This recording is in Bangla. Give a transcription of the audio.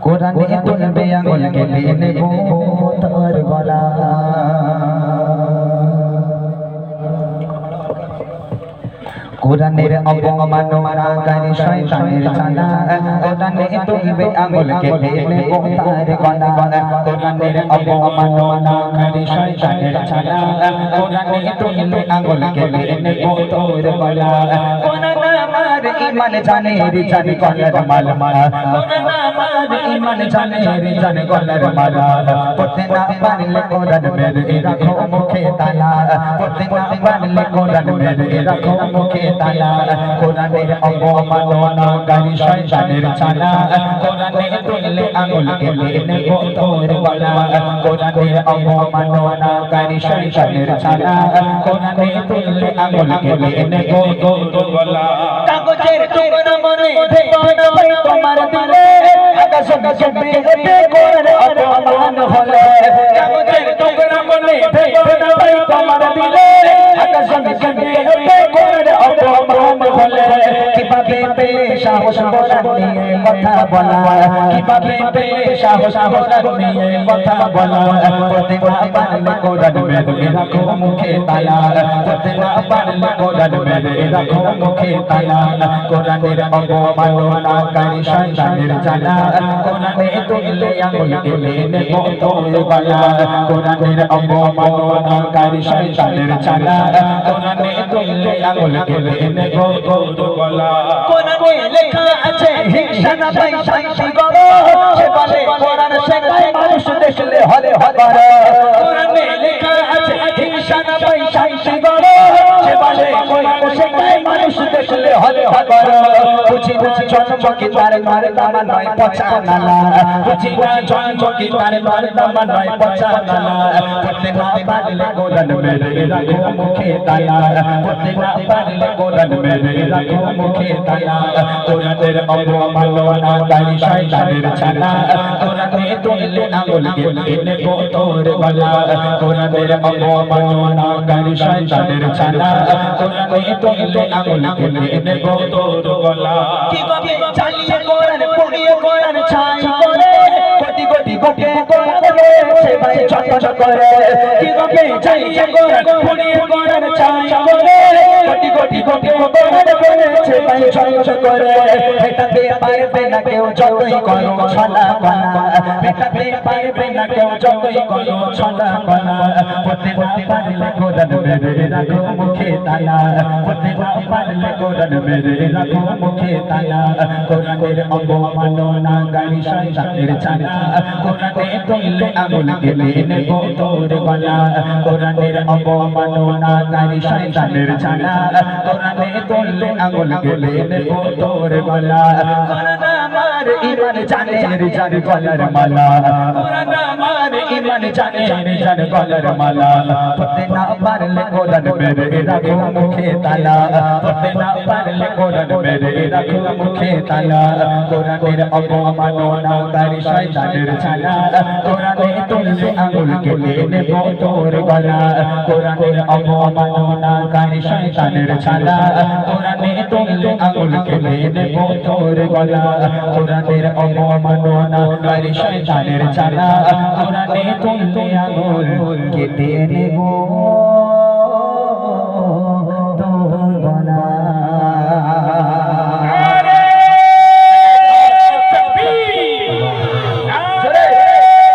কোরআনে তুলবে আঙুল কেটে নেব তোর গলা। কোরআনের অবমাননাকারী শয়তানের ছানা, কোরআনে তুলবে আঙুল কেটে নেব তার গলা। কোরআনের অবমাননাকারী শয়তানের ছানা, কোরআনে তুলবে আঙুল কেটে নেব তোর গলা। কোরআন আমার ঈমান জানে রে জানে গলার মালা, কোরআন আমার ঈমান জানে রে জানে গলার মালা। পড়তে না পারলে কোরআন মেরে রাখো মুখে তালা, পড়তে না পারলে কোরআন মেরে রাখো মুখে তালা। কোরআনের অবমাননাকারী শয়তানের ছানা, কোরআনে তুললে আঙুল কেটে নেব তোর গলা। কোরআনের অবমাননাকারী শয়তানের ছানা, কোরআনে তুললে আঙুল কেটে নেব তোর গলা। কাগজের টুকরা মনে ভেবো না ভাই তোমার দিলে, আকাশে চলবে ওঠে কোরআন অপমান হলে। কাগজের টুকরা মনে ভেবো না ভাই তোমার দিলে, আকাশে চলবে ওঠে কোরআন অপমান হলে। কিভাবে পেলে সাহস কোরআন নিয়ে কথা বলা, কিভাবে পেলে সাহস কোরআন নিয়ে কথা বলা। পড়তে না পারলে কোরআন মেরে রাখো মুখে তালা, পড়তে না পারলে কোরআন মেরে রাখো মুখে তালা। কোরআনের অবমাননাকারী শয়তানের ছানা, কোরআনে তুললে আঙুল কেটে নেব তোর গলা। কোরআনের অবমাননাকারী শয়তানের ছানা, কোরআনে তুললে আঙুল কেটে নেব তোর গলা। কোরআনে লেখা আছে হিংসা না পাই শান্তি করো, সে বলে কোরআন শেখায় মানুষ দেখলে হলে হবার। কোরআনে লেখা আছে হিংসা না পাই শান্তি করো, সে বলে কোরআন শেখায় মানুষ দেখলে হলে হবার। বুঝি না জন্মকি তার মর্তবা নয় পচা নালা, বুঝি না জন্মকি তার মর্তবা নয় পচা নালা। পড়তে না পারলে কোরআন মেরে রাখো মুখে তালা, পড়তে না পারলে কোরআন মেরে রাখো মুখে তালা। কোরআনের অবমাননাকারী শয়তানের ছানা, কোরআনে তুললে আঙুল কেটে নেব তোর গলা। কোরআনের অবমাননাকারী শয়তানের ছানা, কোরআনে তুললে আঙুল কেটে নেব তোর গলা। কিভাবে চালিয়ে কোরআন পড়িয়ে কোরআন ছাই করে, কোটি কোটি বুকে কোরআন রয়েছে ভাই চট করে। কিভাবে চালিয়ে কোরআন পড়িয়ে কোরআন ছাই করে, কোটি কোটি বুকে কোরআন রয়েছে ভাই চট করে। মেটাতে পারবে না কেউ যতই করো ছলা কলা, মেটাতে পারবে না কেউ যতই করো ছলা কলা। পড়তে না পারলে কোরআন মেরে রাখো মুখে তালা, পড়তে না পারলে কোরআন মেরে রাখো মুখে তালা। কোরআনের অবমাননাকারী শয়তানের ছানা, কোরআনে তুললে আঙুল কেটে নেব তোর গলা। কোরআনের অবমাননাকারী শয়তানের ছানা, কোরআনে তুললে আঙুল কেটে নেব তোর গলা। কোরআন আমার ঈমান জানে রে জানে গলার মালা, কোরআন আমার ঈমান জানে রে জানে গলার মালা। পড়তে না পারলে কোরআন মেরে রাখো মুখে তালা, পড়তে না পারলে কোরআন মেরে রাখো মুখে তালা। কোরআনের অবমাননাকারী শয়তানের ছানা, কোরআনে তুললে আঙুল কেটে নেব তোর গলা। কোরআনের অবমাননাকারী শয়তানের ছানা, কোরআনে তুললে আঙুল কেটে নেব তোর গলা। কোরআনের অবমাননাকারী শয়তানের ছানা, কোরআনে তুললে আঙুল কেটে নেব